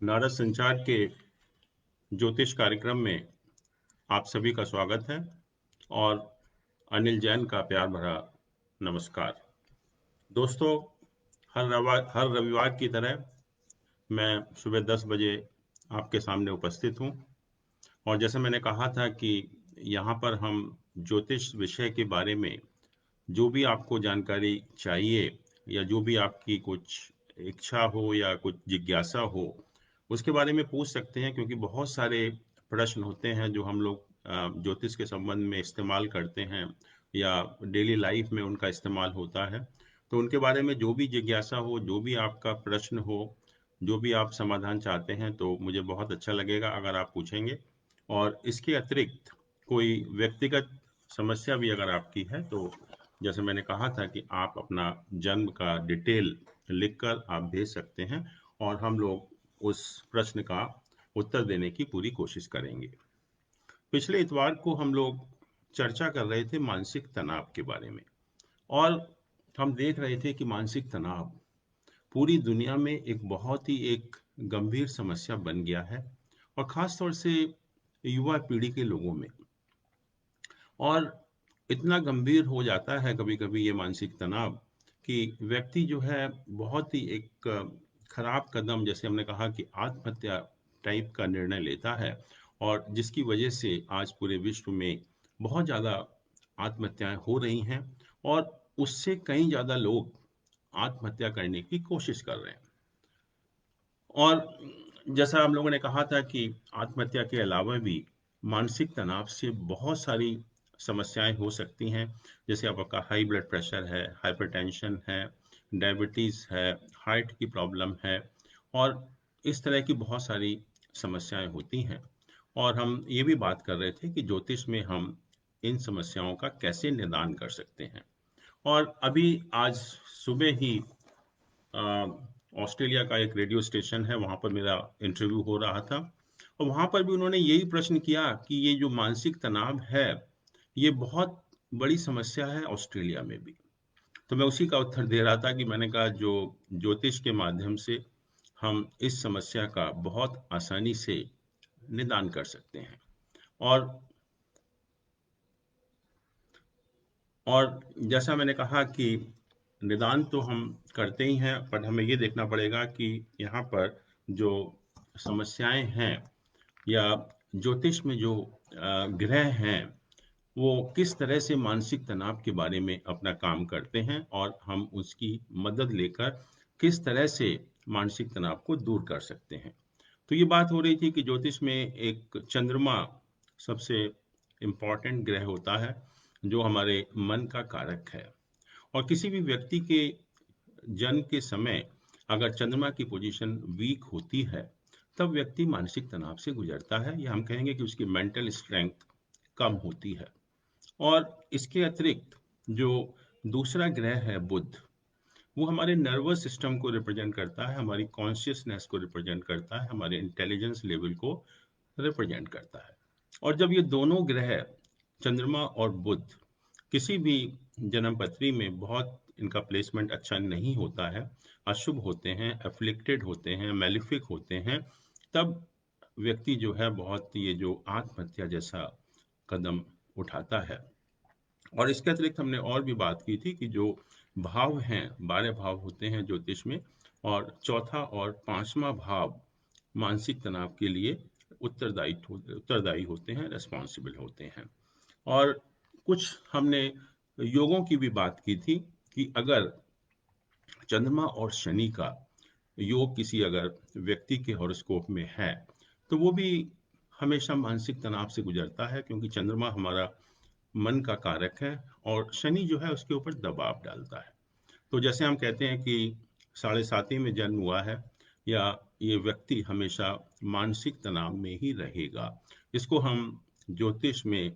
नारद संचार के ज्योतिष कार्यक्रम में आप सभी का स्वागत है और अनिल जैन का प्यार भरा नमस्कार। दोस्तों, हर रविवार की तरह मैं सुबह 10 बजे आपके सामने उपस्थित हूं और जैसे मैंने कहा था कि यहाँ पर हम ज्योतिष विषय के बारे में जो भी आपको जानकारी चाहिए या जो भी आपकी कुछ इच्छा हो या कुछ जिज्ञासा हो, उसके बारे में पूछ सकते हैं, क्योंकि बहुत सारे प्रश्न होते हैं जो हम लोग ज्योतिष के संबंध में इस्तेमाल करते हैं या डेली लाइफ में उनका इस्तेमाल होता है। तो उनके बारे में जो भी जिज्ञासा हो, जो भी आपका प्रश्न हो, जो भी आप समाधान चाहते हैं, तो मुझे बहुत अच्छा लगेगा अगर आप पूछेंगे। और इसके अतिरिक्त कोई व्यक्तिगत समस्या भी अगर आपकी है, तो जैसे मैंने कहा था कि आप अपना जन्म का डिटेल लिखकर आप भेज सकते हैं और हम लोग उस प्रश्न का उत्तर देने की पूरी कोशिश करेंगे। पिछले इतवार को हम लोग चर्चा कर रहे थे मानसिक तनाव के बारे में, और हम देख रहे थे कि मानसिक तनाव पूरी दुनिया में एक गंभीर समस्या बन गया है, और खास तौर से युवा पीढ़ी के लोगों में। और इतना गंभीर हो जाता है कभी कभी ये मानसिक तनाव कि व्यक्ति जो है बहुत ही एक खराब कदम, जैसे हमने कहा कि आत्महत्या टाइप का निर्णय लेता है, और जिसकी वजह से आज पूरे विश्व में बहुत ज़्यादा आत्महत्याएं हो रही हैं, और उससे कई ज़्यादा लोग आत्महत्या करने की कोशिश कर रहे हैं। और जैसा हम लोगों ने कहा था कि आत्महत्या के अलावा भी मानसिक तनाव से बहुत सारी समस्याएं हो सकती हैं, जैसे आपका हाई ब्लड प्रेशर है, हाइपरटेंशन है, डायबिटीज़ है, हार्ट की प्रॉब्लम है, और इस तरह की बहुत सारी समस्याएं होती हैं। और हम ये भी बात कर रहे थे कि ज्योतिष में हम इन समस्याओं का कैसे निदान कर सकते हैं। और अभी आज सुबह ही ऑस्ट्रेलिया का एक रेडियो स्टेशन है, वहाँ पर मेरा इंटरव्यू हो रहा था, और वहाँ पर भी उन्होंने यही प्रश्न किया कि ये जो मानसिक तनाव है, ये बहुत बड़ी समस्या है ऑस्ट्रेलिया में भी। तो मैं उसी का उत्तर दे रहा था कि मैंने कहा जो ज्योतिष के माध्यम से हम इस समस्या का बहुत आसानी से निदान कर सकते हैं। और और जैसा मैंने कहा कि निदान तो हम करते ही हैं, पर हमें ये देखना पड़ेगा कि यहाँ पर जो समस्याएं हैं या ज्योतिष में जो ग्रह हैं, वो किस तरह से मानसिक तनाव के बारे में अपना काम करते हैं, और हम उसकी मदद लेकर किस तरह से मानसिक तनाव को दूर कर सकते हैं। तो ये बात हो रही थी कि ज्योतिष में एक चंद्रमा सबसे इम्पॉर्टेंट ग्रह होता है, जो हमारे मन का कारक है। और किसी भी व्यक्ति के जन्म के समय अगर चंद्रमा की पोजीशन वीक होती है, तब व्यक्ति मानसिक तनाव से गुजरता है, या हम कहेंगे कि उसकी मेंटल स्ट्रेंथ कम होती है। और इसके अतिरिक्त जो दूसरा ग्रह है बुध, वो हमारे नर्वस सिस्टम को रिप्रेजेंट करता है, हमारी कॉन्शियसनेस को रिप्रेजेंट करता है, हमारे इंटेलिजेंस लेवल को रिप्रेजेंट करता है। और जब ये दोनों ग्रह चंद्रमा और बुध किसी भी जन्म पत्री में बहुत इनका प्लेसमेंट अच्छा नहीं होता है, अशुभ होते हैं, अफ्लिक्टेड होते हैं, मेलिफिक होते हैं, तब व्यक्ति जो है बहुत ये जो आत्महत्या जैसा कदम उठाता है। और इसके अतिरिक्त हमने और भी बात की थी कि जो भाव हैं, 12 भाव होते हैं ज्योतिष में, और चौथा और पांचवा भाव मानसिक तनाव के लिए उत्तरदायी होते हैं, रेस्पॉन्सिबल होते हैं। और कुछ हमने योगों की भी बात की थी कि अगर चंद्रमा और शनि का योग किसी अगर व्यक्ति के हॉरोस्कोप में है, तो वो भी हमेशा मानसिक तनाव से गुजरता है, क्योंकि चंद्रमा हमारा मन का कारक है और शनि जो है उसके ऊपर दबाव डालता है। तो जैसे हम कहते हैं कि साढ़े साती में जन्म हुआ है, या ये व्यक्ति हमेशा मानसिक तनाव में ही रहेगा। इसको हम ज्योतिष में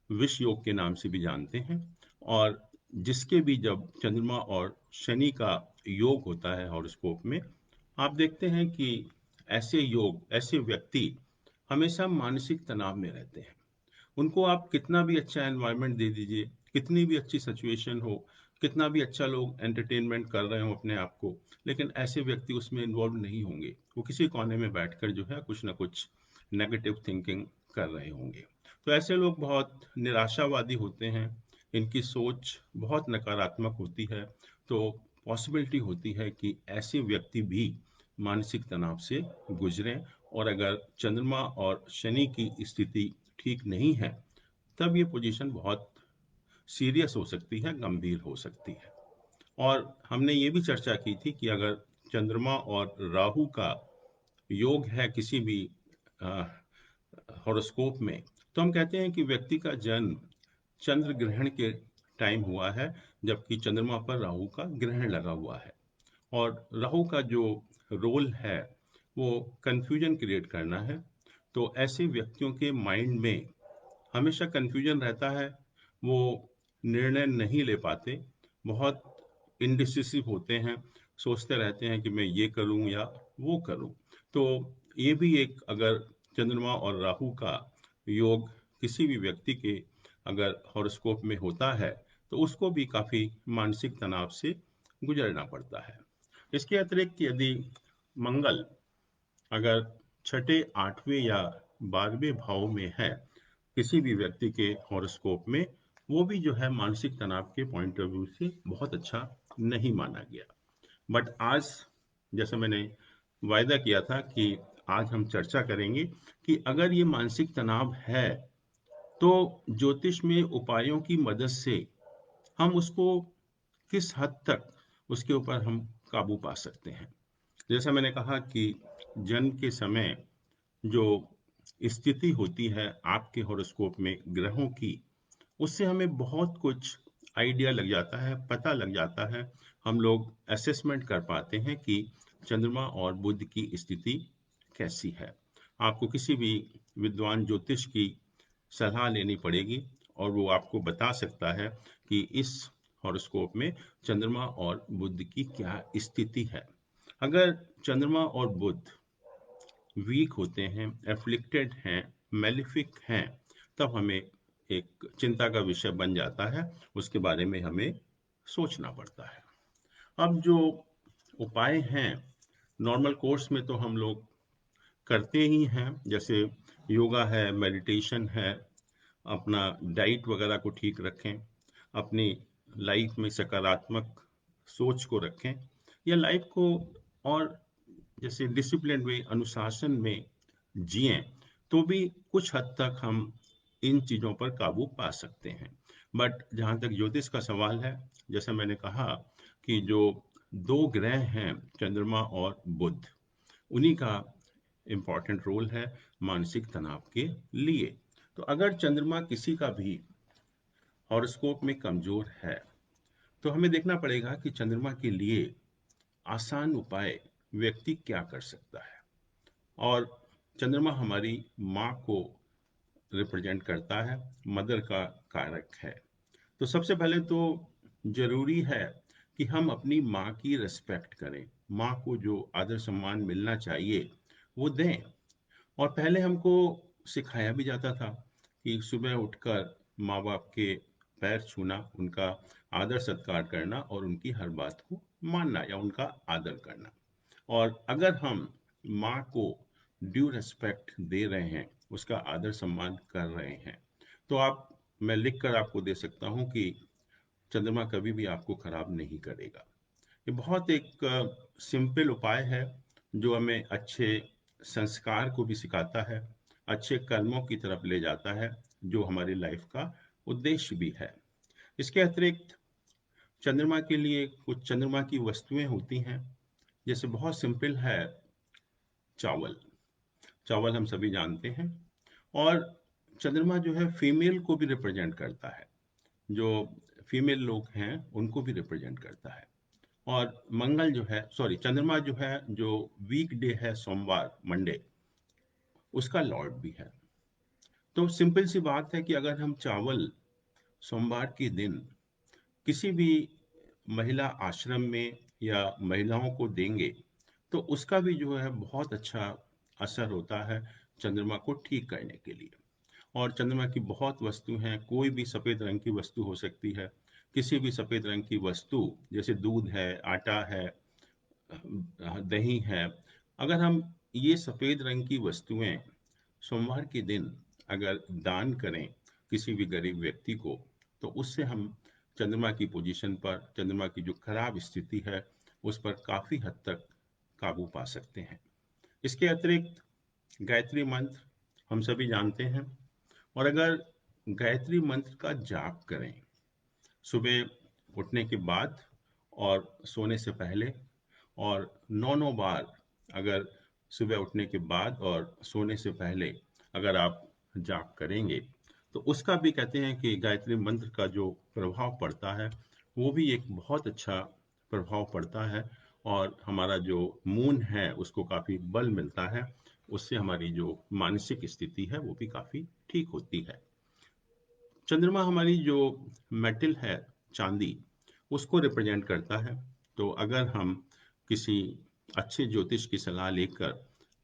विष योग के नाम से भी जानते हैं। और जिसके भी जब चंद्रमा और शनि का योग होता है हॉरोस्कोप में, आप देखते हैं कि ऐसे व्यक्ति हमेशा मानसिक तनाव में रहते हैं। उनको आप कितना भी अच्छा एनवायरनमेंट दे दीजिए, कितनी भी अच्छी सिचुएशन हो, कितना भी अच्छा लोग एंटरटेनमेंट कर रहे हो अपने आप को, लेकिन ऐसे व्यक्ति उसमें इन्वॉल्व नहीं होंगे। वो किसी कोने में बैठकर जो है कुछ ना कुछ नेगेटिव थिंकिंग कर रहे होंगे। तो ऐसे लोग बहुत निराशावादी होते हैं, इनकी सोच बहुत नकारात्मक होती है। तो पॉसिबिलिटी होती है कि ऐसे व्यक्ति भी मानसिक तनाव से गुजरें। और अगर चंद्रमा और शनि की स्थिति ठीक नहीं है, तब ये पोजीशन बहुत सीरियस हो सकती है, गंभीर हो सकती है। और हमने ये भी चर्चा की थी कि अगर चंद्रमा और राहु का योग है किसी भी हॉरोस्कोप में, तो हम कहते हैं कि व्यक्ति का जन्म चंद्र ग्रहण के टाइम हुआ है, जबकि चंद्रमा पर राहु का ग्रहण लगा हुआ है। और राहु का जो रोल है वो कंफ्यूजन क्रिएट करना है। तो ऐसे व्यक्तियों के माइंड में हमेशा कंफ्यूजन रहता है, वो निर्णय नहीं ले पाते, बहुत इंडिसिसिव होते हैं, सोचते रहते हैं कि मैं ये करूं या वो करूं। तो ये भी एक, अगर चंद्रमा और राहु का योग किसी भी व्यक्ति के अगर हॉरोस्कोप में होता है, तो उसको भी काफी मानसिक तनाव से गुजरना पड़ता है। इसके अतिरिक्त यदि मंगल अगर छठे, आठवें या 12वें भाव में है किसी भी व्यक्ति के हॉरोस्कोप में, वो भी जो है मानसिक तनाव के पॉइंट ऑफ व्यू से बहुत अच्छा नहीं माना गया। बट आज, जैसे मैंने वायदा किया था कि आज हम चर्चा करेंगे कि अगर ये मानसिक तनाव है, तो ज्योतिष में उपायों की मदद से हम उसको किस हद तक उसके ऊपर हम काबू पा सकते हैं। जैसा मैंने कहा कि जन्म के समय जो स्थिति होती है आपके हॉरोस्कोप में ग्रहों की, उससे हमें बहुत कुछ आइडिया लग जाता है, पता लग जाता है। हम लोग असेसमेंट कर पाते हैं कि चंद्रमा और बुध की स्थिति कैसी है। आपको किसी भी विद्वान ज्योतिष की सलाह लेनी पड़ेगी और वो आपको बता सकता है कि इस हॉरोस्कोप में चंद्रमा और बुध की क्या स्थिति है। अगर चंद्रमा और बुध वीक होते हैं, एफ्लिक्टेड हैं, मेलिफिक हैं, तब हमें एक चिंता का विषय बन जाता है, उसके बारे में हमें सोचना पड़ता है। अब जो उपाय हैं, नॉर्मल कोर्स में तो हम लोग करते ही हैं, जैसे योगा है, मेडिटेशन है, अपना डाइट वगैरह को ठीक रखें, अपनी लाइफ में सकारात्मक सोच को रखें, या लाइफ को और जैसे डिसिप्लिन में, अनुशासन में जिएं, तो भी कुछ हद तक हम इन चीज़ों पर काबू पा सकते हैं। बट जहाँ तक ज्योतिष का सवाल है, जैसा मैंने कहा कि जो दो ग्रह हैं चंद्रमा और बुध, उन्हीं का इम्पॉर्टेंट रोल है मानसिक तनाव के लिए। तो अगर चंद्रमा किसी का भी हॉरोस्कोप में कमजोर है, तो हमें देखना पड़ेगा कि चंद्रमा के लिए आसान उपाय व्यक्ति क्या कर सकता है। और चंद्रमा हमारी माँ को रिप्रेजेंट करता है, मदर का कारक है। तो सबसे पहले तो जरूरी है कि हम अपनी माँ की रिस्पेक्ट करें, माँ को जो आदर सम्मान मिलना चाहिए वो दें। और पहले हमको सिखाया भी जाता था कि सुबह उठकर माँ बाप के पैर छूना, उनका आदर सत्कार करना और उनकी हर बात को मानना या उनका आदर करना। और अगर हम माँ को ड्यू रिस्पेक्ट दे रहे हैं, उसका आदर सम्मान कर रहे हैं, तो मैं लिख कर आपको दे सकता हूँ कि चंद्रमा कभी भी आपको खराब नहीं करेगा। ये बहुत एक सिंपल उपाय है जो हमें अच्छे संस्कार को भी सिखाता है, अच्छे कर्मों की तरफ ले जाता है, जो हमारी लाइफ का उद्देश्य भी है। इसके अतिरिक्त चंद्रमा के लिए कुछ चंद्रमा की वस्तुएं होती हैं, जैसे बहुत सिंपल है, चावल। चावल हम सभी जानते हैं। और चंद्रमा जो है फीमेल को भी रिप्रेजेंट करता है, जो फीमेल लोग हैं उनको भी रिप्रेजेंट करता है। और मंगल जो है, सॉरी, चंद्रमा जो है, जो वीक डे है, सोमवार, मंडे, उसका लॉर्ड भी है। तो सिंपल सी बात है कि अगर हम चावल सोमवार के दिन किसी भी महिला आश्रम में या महिलाओं को देंगे, तो उसका भी जो है बहुत अच्छा असर होता है चंद्रमा को ठीक करने के लिए। और चंद्रमा की बहुत वस्तु हैं, कोई भी सफेद रंग की वस्तु हो सकती है, किसी भी सफ़ेद रंग की वस्तु जैसे दूध है, आटा है, दही है, अगर हम ये सफ़ेद रंग की वस्तुएं सोमवार के दिन अगर दान करें किसी भी गरीब व्यक्ति को, तो उससे हम चंद्रमा की पोजीशन पर, चंद्रमा की जो खराब स्थिति है उस पर काफ़ी हद तक काबू पा सकते हैं। इसके अतिरिक्त गायत्री मंत्र हम सभी जानते हैं, और अगर गायत्री मंत्र का जाप करें सुबह उठने के बाद और सोने से पहले, और 9 बार अगर सुबह उठने के बाद और सोने से पहले अगर आप जाप करेंगे, तो उसका भी कहते हैं कि गायत्री मंत्र का जो प्रभाव पड़ता है वो भी एक बहुत अच्छा प्रभाव पड़ता है, और हमारा जो मून है उसको काफ़ी बल मिलता है, उससे हमारी जो मानसिक स्थिति है वो भी काफ़ी ठीक होती है। चंद्रमा हमारी जो मेटल है, चांदी, उसको रिप्रेजेंट करता है। तो अगर हम किसी अच्छे ज्योतिष की सलाह लेकर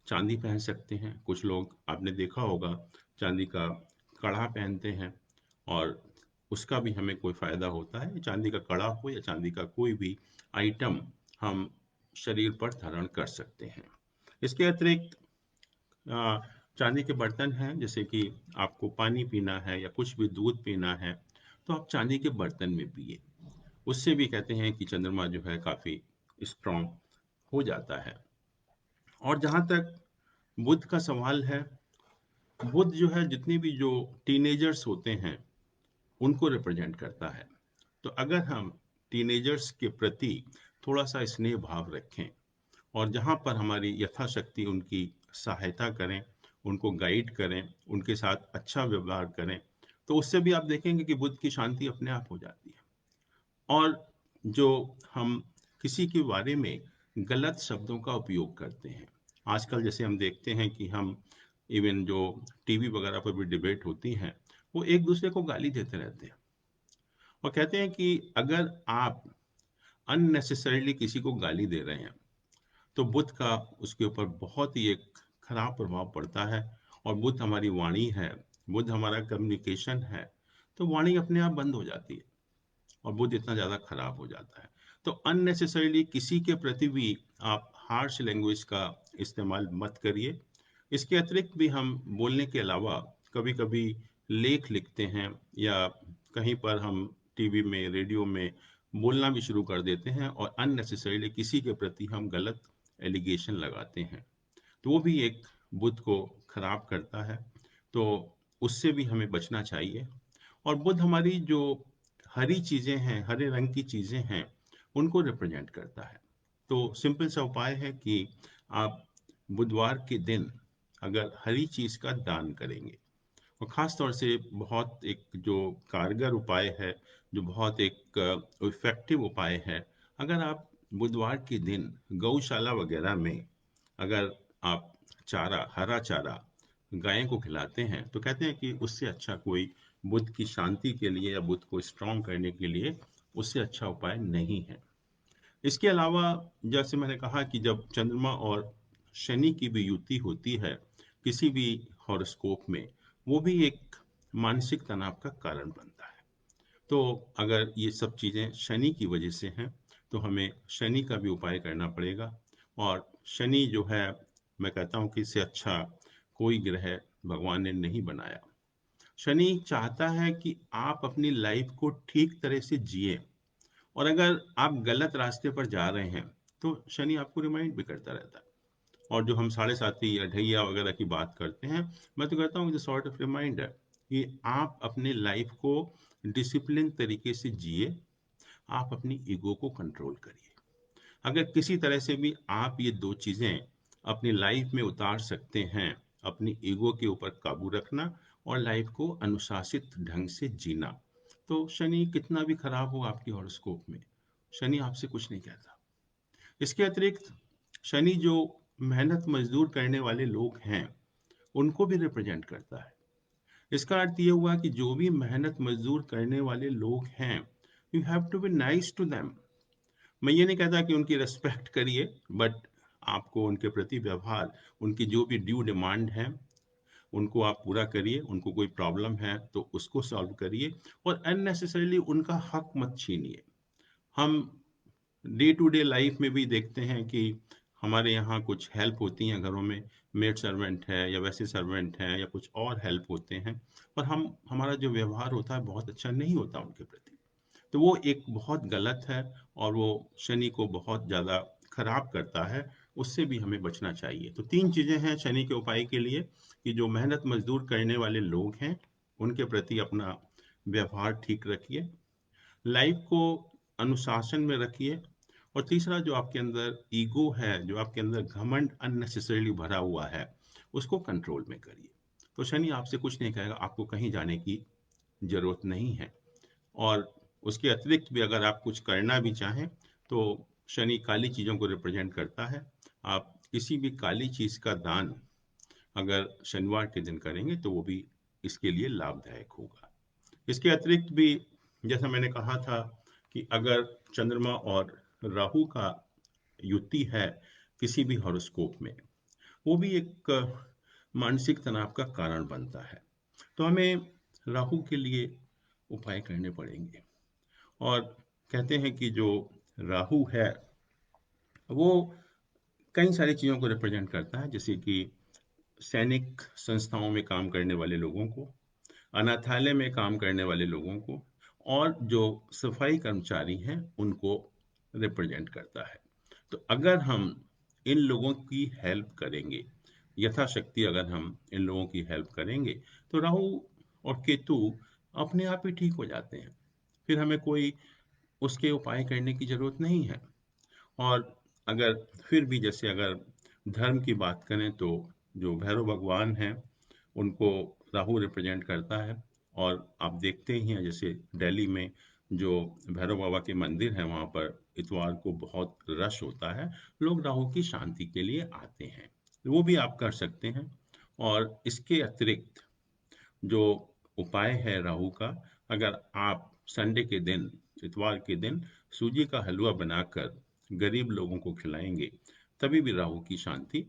चांदी पहन सकते हैं। कुछ लोग आपने देखा होगा चांदी का कड़ा पहनते हैं, और उसका भी हमें कोई फ़ायदा होता है। चांदी का कड़ा हो या चांदी का कोई भी आइटम हम शरीर पर धारण कर सकते हैं। इसके अतिरिक्त अ, चांदी के बर्तन हैं, जैसे कि आपको पानी पीना है या कुछ भी दूध पीना है, तो आप चांदी के बर्तन में पिए। उससे भी कहते हैं कि चंद्रमा जो है काफ़ी स्ट्रांग हो जाता है। और जहाँ तक बुध का सवाल है, बुध जो है जितने भी जो टीनेजर्स होते हैं उनको रिप्रेजेंट करता है। तो अगर हम टीनेजर्स के प्रति थोड़ा सा स्नेह भाव रखें और जहाँ पर हमारी यथाशक्ति उनकी सहायता करें, उनको गाइड करें, उनके साथ अच्छा व्यवहार करें, तो उससे भी आप देखेंगे कि बुद्ध की शांति अपने आप हो जाती है। और जो हम किसी के बारे में गलत शब्दों का उपयोग करते हैं, आजकल जैसे हम देखते हैं कि हम इवन जो टीवी वगैरह पर भी डिबेट होती हैं, वो एक दूसरे को गाली देते रहते हैं और कहते हैं कि अगर आप अननेसेसरीली किसी को गाली दे रहे हैं तो बुद्ध का उसके ऊपर बहुत ही एक खराब प्रभाव पड़ता है। और बुद्ध हमारी वाणी है, बुद्ध हमारा कम्युनिकेशन है, तो वाणी अपने आप बंद हो जाती है और बुद्ध इतना ज़्यादा खराब हो जाता है। तो अननेसेसरीली किसी के प्रति भी आप हार्श लैंग्वेज का इस्तेमाल मत करिए। इसके अतिरिक्त भी हम बोलने के अलावा कभी कभी लेख लिखते हैं या कहीं पर हम टीवी में, रेडियो में बोलना भी शुरू कर देते हैं और अननेसेसरीली किसी के प्रति हम गलत एलिगेशन लगाते हैं, तो वो भी एक बुद्ध को खराब करता है। तो उससे भी हमें बचना चाहिए। और बुद्ध हमारी जो हरी चीज़ें हैं, हरे रंग की चीज़ें हैं, उनको रिप्रेजेंट करता है। तो सिंपल सा उपाय है कि आप बुधवार के दिन अगर हरी चीज़ का दान करेंगे, और ख़ास तौर से बहुत एक जो कारगर उपाय है, जो बहुत एक इफ़ेक्टिव उपाय है, अगर आप बुधवार के दिन गौशाला वगैरह में अगर आप चारा, हरा चारा गायों को खिलाते हैं, तो कहते हैं कि उससे अच्छा कोई बुद्ध की शांति के लिए या बुद्ध को स्ट्रॉन्ग करने के लिए उससे अच्छा उपाय नहीं है। इसके अलावा जैसे मैंने कहा कि जब चंद्रमा और शनि की भी युति होती है किसी भी हॉरोस्कोप में, वो भी एक मानसिक तनाव का कारण बनता है। तो अगर ये सब चीज़ें शनि की वजह से हैं, तो हमें शनि का भी उपाय करना पड़ेगा। और शनि जो है, मैं कहता हूँ कि इससे अच्छा कोई ग्रह भगवान ने नहीं बनाया। शनि चाहता है कि आप अपनी लाइफ को ठीक तरह से जिए, और अगर आप गलत रास्ते पर जा रहे हैं तो शनि आपको रिमाइंड भी करता रहता है। और जो हम साढ़े साथी या ढैया वगैरह की बात करते हैं, मैं तो कहता हूँ सॉर्ट ऑफ रिमाइंडर कि आप अपने लाइफ को डिसिप्लिन तरीके से जिए, आप अपनी ईगो को कंट्रोल करिए। अगर किसी तरह से भी आप ये दो चीज़ें अपनी लाइफ में उतार सकते हैं, अपनी ईगो के ऊपर काबू रखना और लाइफ को अनुशासित ढंग से जीना, तो शनि कितना भी खराब हो आपकी हॉरोस्कोप में, शनि आपसे कुछ नहीं कहता। इसके अतिरिक्त शनि जो मेहनत मजदूर करने वाले लोग हैं उनको भी रिप्रेजेंट करता है। इसका अर्थ ये हुआ कि जो भी मेहनत मजदूर करने वाले लोग हैं, you have to be nice to them. मैं ये नहीं कहता कि उनकी रेस्पेक्ट करिए, बट आपको उनके प्रति व्यवहार, उनकी जो भी ड्यू डिमांड है उनको आप पूरा करिए, उनको कोई प्रॉब्लम है तो उसको सॉल्व करिए और अननेसेसरीली उनका हक मत छीनिए। हम डे टू डे लाइफ में भी देखते हैं कि हमारे यहाँ कुछ हेल्प होती हैं घरों में, मेड सर्वेंट है या वैसे सर्वेंट हैं या कुछ और हेल्प होते हैं, और हमारा जो व्यवहार होता है बहुत अच्छा नहीं होता उनके प्रति। तो वो एक बहुत गलत है और वो शनि को बहुत ज़्यादा खराब करता है, उससे भी हमें बचना चाहिए। तो 3 चीज़ें हैं शनि के उपाय के लिए कि जो मेहनत मज़दूर करने वाले लोग हैं, उनके प्रति अपना व्यवहार ठीक रखिए, लाइफ को अनुशासन में रखिए, और तीसरा जो आपके अंदर ईगो है, जो आपके अंदर घमंड अननेसेसरीली भरा हुआ है, उसको कंट्रोल में करिए। तो शनि आपसे कुछ नहीं कहेगा, आपको कहीं जाने की ज़रूरत नहीं है। और उसके अतिरिक्त भी अगर आप कुछ करना भी चाहें तो शनि काली चीज़ों को रिप्रेजेंट करता है। आप किसी भी काली चीज़ का दान अगर शनिवार के दिन करेंगे तो वो भी इसके लिए लाभदायक होगा। इसके अतिरिक्त भी जैसा मैंने कहा था कि अगर चंद्रमा और राहु का युति है किसी भी हॉरोस्कोप में, वो भी एक मानसिक तनाव का कारण बनता है। तो हमें राहु के लिए उपाय करने पड़ेंगे। और कहते हैं कि जो राहु है वो कई सारी चीज़ों को रिप्रेजेंट करता है, जैसे कि सैनिक संस्थाओं में काम करने वाले लोगों को, अनाथालय में काम करने वाले लोगों को, और जो सफाई कर्मचारी हैं उनको रिप्रेजेंट करता है। तो अगर हम इन लोगों की हेल्प करेंगे, यथाशक्ति अगर हम इन लोगों की हेल्प करेंगे, तो राहु और केतु अपने आप ही ठीक हो जाते हैं। फिर हमें कोई उसके उपाय करने की जरूरत नहीं है। और अगर फिर भी जैसे अगर धर्म की बात करें तो जो भैरव भगवान हैं उनको राहु रिप्रेजेंट करता है। और आप देखते ही हैं जैसे दिल्ली में जो भैरव बाबा के मंदिर हैं वहाँ पर इतवार को बहुत रश होता है, लोग राहु की शांति के लिए आते हैं, वो भी आप कर सकते हैं। और इसके अतिरिक्त जो उपाय है राहु का, अगर आप संडे के दिन, इतवार के दिन सूजी का हलवा बनाकर गरीब लोगों को खिलाएंगे, तभी भी राहु की शांति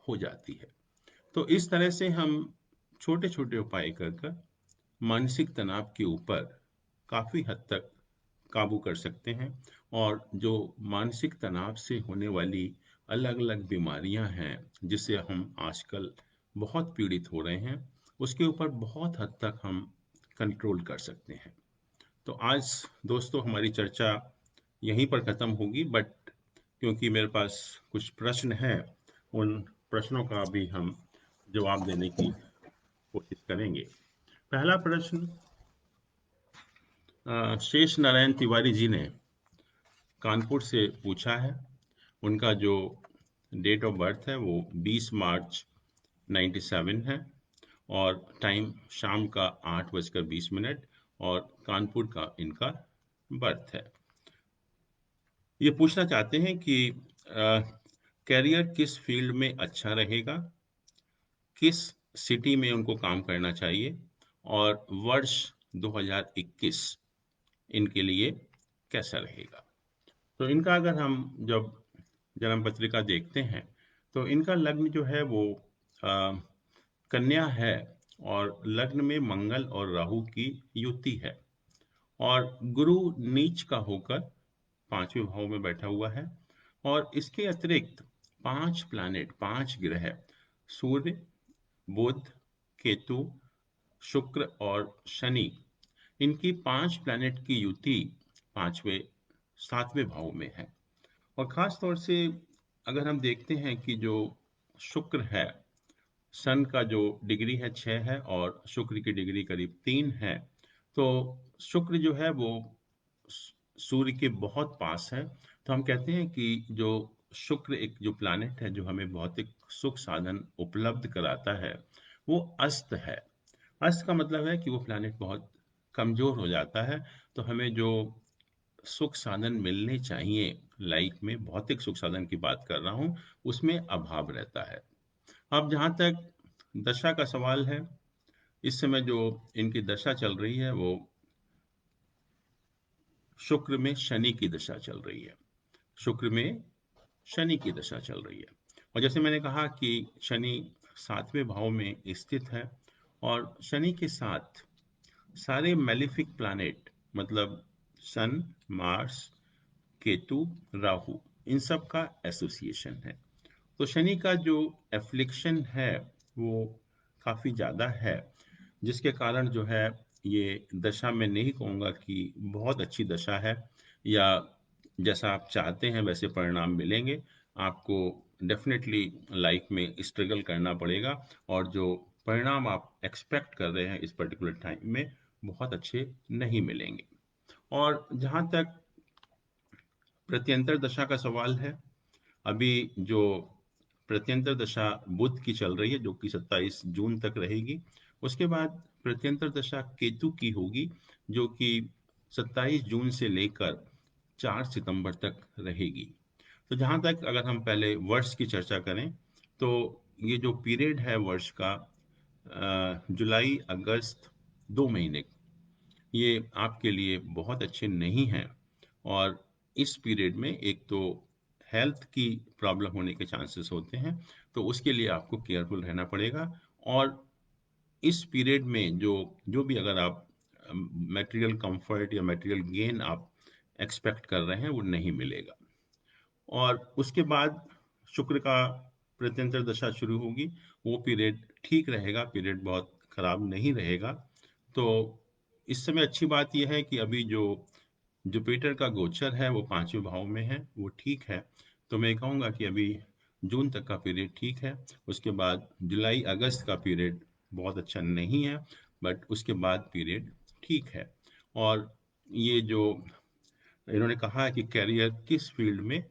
हो जाती है। तो इस तरह से हम छोटे छोटे उपाय कर कर मानसिक तनाव के ऊपर काफी हद तक काबू कर सकते हैं। और जो मानसिक तनाव से होने वाली अलग अलग बीमारियां हैं जिससे हम आजकल बहुत पीड़ित हो रहे हैं, उसके ऊपर बहुत हद तक हम कंट्रोल कर सकते हैं। तो आज दोस्तों हमारी चर्चा यहीं पर ख़त्म होगी, बट क्योंकि मेरे पास कुछ प्रश्न हैं, उन प्रश्नों का भी हम जवाब देने की कोशिश करेंगे। पहला प्रश्न शेष नारायण तिवारी जी ने कानपुर से पूछा है। उनका जो डेट ऑफ बर्थ है वो 20 मार्च 97 है, और टाइम शाम का 8:20 और कानपुर का इनका बर्थ है। ये पूछना चाहते हैं कि कैरियर किस फील्ड में अच्छा रहेगा, किस सिटी में उनको काम करना चाहिए, और वर्ष 2021 इनके लिए कैसा रहेगा। तो इनका अगर हम जब जन्म पत्रिका देखते हैं तो इनका लग्न जो है वो अ, कन्या है, और लग्न में मंगल और राहु की युति है, और गुरु नीच का होकर 5वें भाव में बैठा हुआ है। और इसके अतिरिक्त 5 प्लैनेट, 5 ग्रह, सूर्य, बुध, केतु, शुक्र और शनि, इनकी 5 प्लैनेट की युति 5वें 7वें भाव में है। और खास तौर से अगर हम देखते हैं कि जो शुक्र है, सन का जो डिग्री है 6 है और शुक्र की डिग्री करीब 3 है, तो शुक्र जो है वो सूर्य के बहुत पास है। तो हम कहते हैं कि जो शुक्र एक जो प्लैनेट है जो हमें भौतिक सुख साधन उपलब्ध कराता है, वो अस्त है। अस्त का मतलब है कि वो प्लैनेट बहुत कमजोर हो जाता है, तो हमें जो सुख साधन मिलने चाहिए लाइफ में, भौतिक सुख साधन की बात कर रहा हूँ, उसमें अभाव रहता है। अब जहाँ तक दशा का सवाल है, इस समय जो इनकी दशा चल रही है वो शुक्र में शनि की दशा चल रही है। शुक्र में शनि की दशा चल रही है। और जैसे मैंने कहा कि शनि 7वें भाव में स्थित है और शनि के साथ सारे मैलिफिक प्लैनेट मतलब सन, मार्स, केतु, राहु, इन सब का एसोसिएशन है। तो शनि का जो एफ्लिक्शन है वो काफ़ी ज़्यादा है, जिसके कारण जो है ये दशा मैं नहीं कहूँगा कि बहुत अच्छी दशा है या जैसा आप चाहते हैं वैसे परिणाम मिलेंगे। आपको डेफिनेटली लाइफ में स्ट्रगल करना पड़ेगा और जो परिणाम आप एक्सपेक्ट कर रहे हैं इस पर्टिकुलर टाइम में बहुत अच्छे नहीं मिलेंगे। और जहाँ तक प्रत्यंतर दशा का सवाल है, अभी जो प्रत्यंतर दशा बुध की चल रही है जो कि 27 जून तक रहेगी। उसके बाद प्रत्यंतर दशा केतु की होगी जो कि 27 जून से लेकर 4 सितंबर तक रहेगी। तो जहाँ तक अगर हम पहले वर्ष की चर्चा करें तो ये जो पीरियड है वर्ष का जुलाई अगस्त 2 महीने, ये आपके लिए बहुत अच्छे नहीं हैं। और इस पीरियड में एक तो हेल्थ की प्रॉब्लम होने के चांसेस होते हैं, तो उसके लिए आपको केयरफुल रहना पड़ेगा। और इस पीरियड में जो जो भी अगर आप मटेरियल कंफर्ट या मटेरियल गेन आप एक्सपेक्ट कर रहे हैं वो नहीं मिलेगा। और उसके बाद शुक्र का प्रत्यंतर दशा शुरू होगी, वो पीरियड ठीक रहेगा, पीरियड बहुत खराब नहीं रहेगा। तो इस समय अच्छी बात यह है कि अभी जो जुपिटर का गोचर है वो 5वें भाव में है, वो ठीक है। तो मैं कहूँगा कि अभी जून तक का पीरियड ठीक है। उसके बाद जुलाई अगस्त का पीरियड बहुत अच्छा नहीं है, बट उसके बाद पीरियड ठीक है। और ये जो इन्होंने कहा है कि कैरियर किस फील्ड में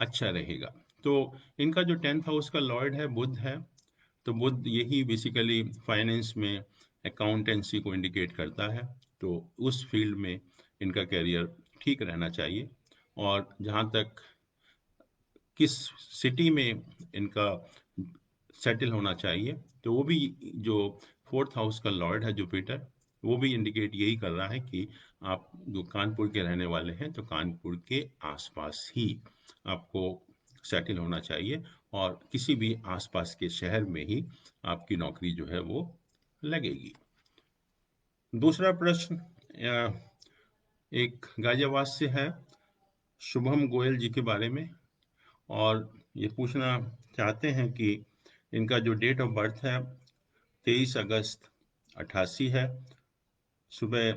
अच्छा रहेगा, तो इनका जो 10th हाउस का लॉर्ड है बुध है, तो बुध यही बेसिकली फाइनेंस में अकाउंटेंसी को इंडिकेट करता है। तो उस फील्ड में इनका कैरियर ठीक रहना चाहिए। और जहाँ तक किस सिटी में इनका सेटल होना चाहिए, तो वो भी जो 4th हाउस का लॉर्ड है जुपिटर, वो भी इंडिकेट यही कर रहा है कि आप जो कानपुर के रहने वाले हैं तो कानपुर के आसपास ही आपको सेटल होना चाहिए और किसी भी आसपास के शहर में ही आपकी नौकरी जो है वो लगेगी। दूसरा प्रश्न एक गाजियाबाद से है, शुभम गोयल जी के बारे में। और ये पूछना चाहते हैं कि इनका जो डेट ऑफ बर्थ है 23 अगस्त 88 है, सुबह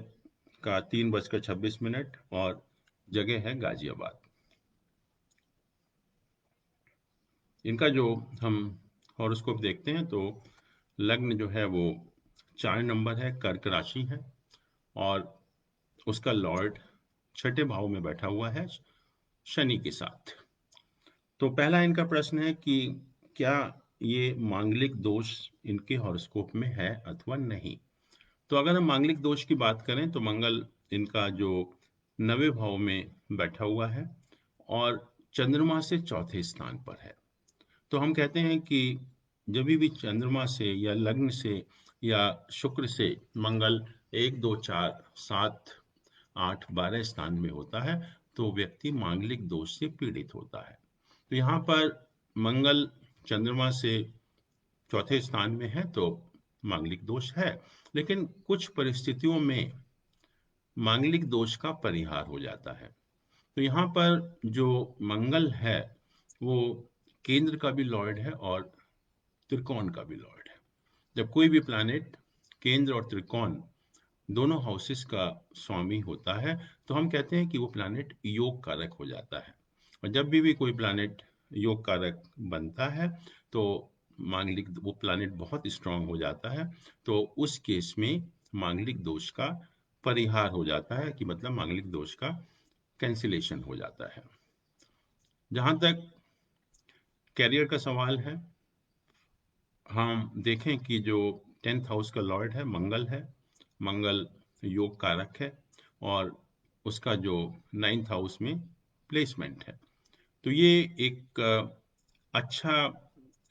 का 3:26 और जगह है गाजियाबाद। इनका जो हम हॉरोस्कोप देखते हैं तो लग्न जो है वो 4 नंबर है, कर्क राशि है और उसका लॉर्ड 6ठे भाव में बैठा हुआ है शनि के साथ। तो पहला इनका प्रश्न है कि क्या ये मांगलिक दोष इनके हॉरोस्कोप में है अथवा नहीं। तो अगर हम मांगलिक दोष की बात करें तो मंगल इनका जो 9वें भाव में बैठा हुआ है और चंद्रमा से चौथे स्थान पर है। तो हम कहते हैं कि जब भी चंद्रमा से या लग्न से या शुक्र से मंगल 1 2 4 7 8 12 स्थान में होता है तो व्यक्ति मांगलिक दोष से पीड़ित होता है। तो यहाँ पर मंगल चंद्रमा से चौथे स्थान में है तो मांगलिक दोष है, लेकिन कुछ परिस्थितियों में मांगलिक दोष का परिहार हो जाता है। तो यहाँ पर जो मंगल है वो केंद्र का भी लॉर्ड है और त्रिकोण का भी लॉर्ड है। जब कोई भी प्लैनेट केंद्र और त्रिकोण दोनों हाउसेस का स्वामी होता है तो हम कहते हैं कि वो प्लैनेट योग कारक हो जाता है। और जब भी कोई प्लैनेट योग कारक बनता है तो मांगलिक वो प्लैनेट बहुत स्ट्रांग हो जाता है। तो उस केस में मांगलिक दोष का परिहार हो जाता है कि मतलब मांगलिक दोष का कैंसिलेशन हो जाता है। जहाँ तक कैरियर का सवाल है, हम देखें कि जो 10th हाउस का लॉर्ड है मंगल योग कारक है और उसका जो 9th हाउस में प्लेसमेंट है। तो ये एक अच्छा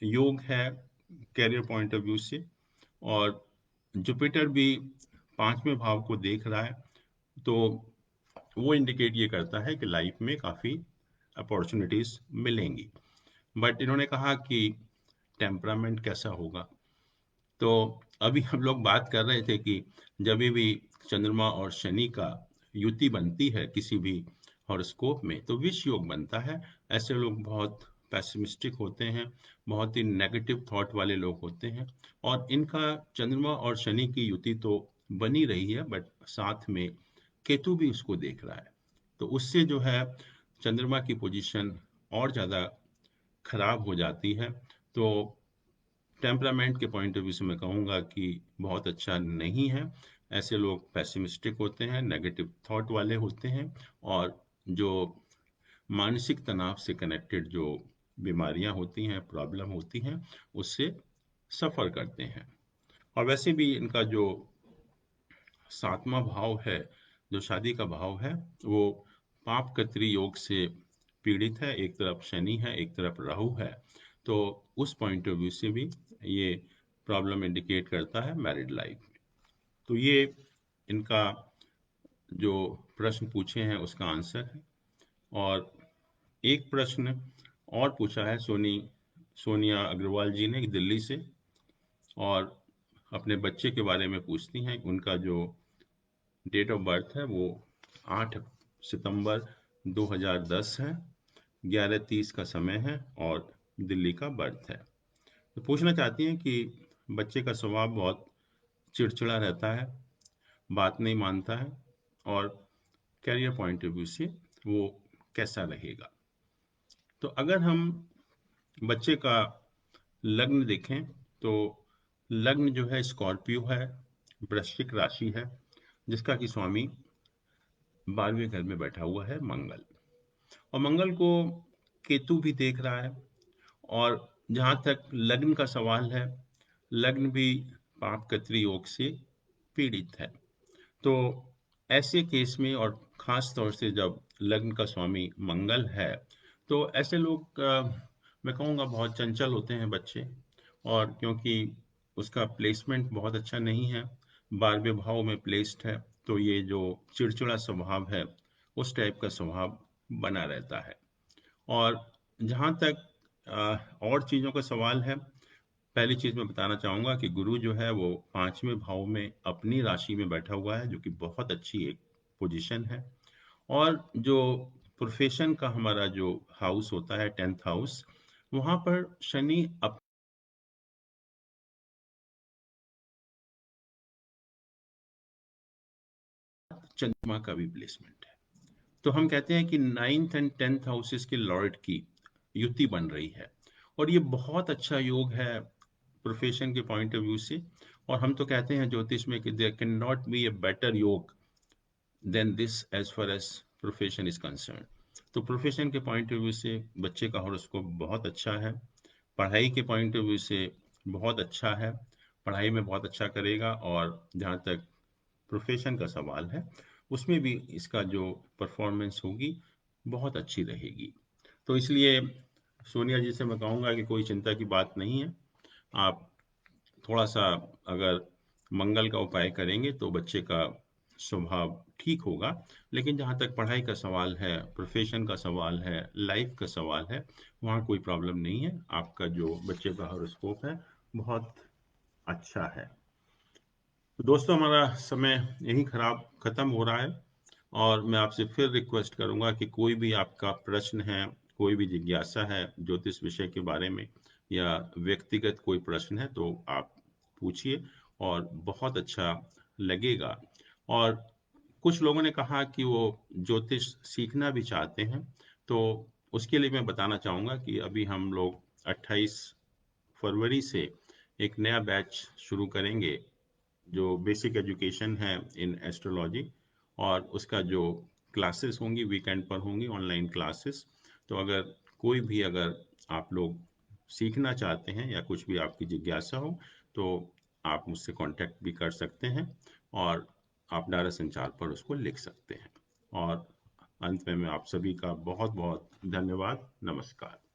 योग है कैरियर पॉइंट ऑफ व्यू से। और जुपिटर भी 5वें भाव को देख रहा है तो वो इंडिकेट ये करता है कि लाइफ में काफ़ी अपॉर्चुनिटीज मिलेंगी। बट इन्होंने कहा कि टेम्परामेंट कैसा होगा। तो अभी हम लोग बात कर रहे थे कि जब भी चंद्रमा और शनि का युति बनती है किसी भी हॉरोस्कोप में तो विष योग बनता है। ऐसे लोग बहुत पैसिमिस्टिक होते हैं, बहुत ही नेगेटिव थॉट वाले लोग होते हैं। और इनका चंद्रमा और शनि की युति तो बनी रही है, बट साथ में केतु भी उसको देख रहा है। तो उससे जो है चंद्रमा की पोजीशन और ज़्यादा खराब हो जाती है। तो टेम्परामेंट के पॉइंट ऑफ व्यू से मैं कहूँगा कि बहुत अच्छा नहीं है। ऐसे लोग पैसिमिस्टिक होते हैं, नेगेटिव थॉट वाले होते हैं, और जो मानसिक तनाव से कनेक्टेड जो बीमारियां होती हैं, प्रॉब्लम होती हैं, उससे सफ़र करते हैं। और वैसे भी इनका जो 7वां भाव है, जो शादी का भाव है, वो पाप कत्री योग से पीड़ित है। एक तरफ शनि है, एक तरफ राहु है। तो उस पॉइंट ऑफ व्यू से भी ये प्रॉब्लम इंडिकेट करता है मैरिड लाइफ। तो ये इनका जो प्रश्न पूछे हैं उसका आंसर है। और एक प्रश्न और पूछा है सोनिया अग्रवाल जी ने दिल्ली से, और अपने बच्चे के बारे में पूछती हैं। उनका जो डेट ऑफ बर्थ है वो 8 सितंबर 2010 है, 11:30 का समय है, और दिल्ली का बर्थ है। तो पूछना चाहती हैं कि बच्चे का स्वभाव बहुत चिड़चिड़ा रहता है, बात नहीं मानता है, और कैरियर पॉइंट ऑफ व्यू से वो कैसा रहेगा। तो अगर हम बच्चे का लग्न देखें तो लग्न जो है स्कॉर्पियो है, वृश्चिक राशि है, जिसका कि स्वामी 12वें घर में बैठा हुआ है मंगल, और मंगल को केतु भी देख रहा है। और जहाँ तक लग्न का सवाल है, लग्न भी पापकत्री योग से पीड़ित है। तो ऐसे केस में, और ख़ास तौर से जब लग्न का स्वामी मंगल है, तो ऐसे लोग मैं कहूँगा बहुत चंचल होते हैं बच्चे। और क्योंकि उसका प्लेसमेंट बहुत अच्छा नहीं है, 12वें भाव में प्लेस्ड है, तो ये जो चिड़चिड़ा स्वभाव है उस टाइप का स्वभाव बना रहता है। और जहाँ तक और चीज़ों का सवाल है, पहली चीज़ मैं बताना चाहूँगा कि गुरु जो है वो 5वें भाव में अपनी राशि में बैठा हुआ है, जो कि बहुत अच्छी एक पोजीशन है। और जो प्रोफेशन का हमारा जो हाउस होता है 10th हाउस, वहाँ पर शनि चंद्रमा का भी प्लेसमेंट है। तो हम कहते हैं कि 9th एंड 10th हाउसेस के लॉर्ड की युति बन रही है, और ये बहुत अच्छा योग है प्रोफेशन के पॉइंट ऑफ व्यू से। और हम तो कहते हैं ज्योतिष में कि there can not be a better योग than this as far as profession is concern. तो प्रोफेशन के पॉइंट ऑफ व्यू से बच्चे का हॉरोस्कोप बहुत अच्छा है, पढ़ाई के पॉइंट ऑफ व्यू से बहुत अच्छा है, पढ़ाई में बहुत अच्छा करेगा। और जहाँ तक प्रोफेशन का सवाल है, उसमें भी इसका जो परफॉर्मेंस होगी बहुत अच्छी रहेगी। तो इसलिए सोनिया जी से मैं कहूँगा कि कोई चिंता की बात नहीं है। आप थोड़ा सा अगर मंगल का उपाय करेंगे तो बच्चे का स्वभाव ठीक होगा। लेकिन जहाँ तक पढ़ाई का सवाल है, प्रोफेशन का सवाल है, लाइफ का सवाल है, वहाँ कोई प्रॉब्लम नहीं है। आपका जो बच्चे का हॉरोस्कोप है बहुत अच्छा है। तो दोस्तों, हमारा समय यहीं खत्म हो रहा है, और मैं आपसे फिर रिक्वेस्ट करूंगा कि कोई भी आपका प्रश्न है, कोई भी जिज्ञासा है ज्योतिष विषय के बारे में, या व्यक्तिगत कोई प्रश्न है, तो आप पूछिए, और बहुत अच्छा लगेगा। और कुछ लोगों ने कहा कि वो ज्योतिष सीखना भी चाहते हैं, तो उसके लिए मैं बताना चाहूँगा कि अभी हम लोग 28 फरवरी से एक नया बैच शुरू करेंगे, जो बेसिक एजुकेशन है इन एस्ट्रोलॉजी। और उसका जो क्लासेस होंगी वीकेंड पर होंगी, ऑनलाइन क्लासेस। तो अगर आप लोग सीखना चाहते हैं, या कुछ भी आपकी जिज्ञासा हो, तो आप मुझसे कांटेक्ट भी कर सकते हैं, और आप डायरा संचार पर उसको लिख सकते हैं। और अंत में मैं आप सभी का बहुत बहुत धन्यवाद। नमस्कार।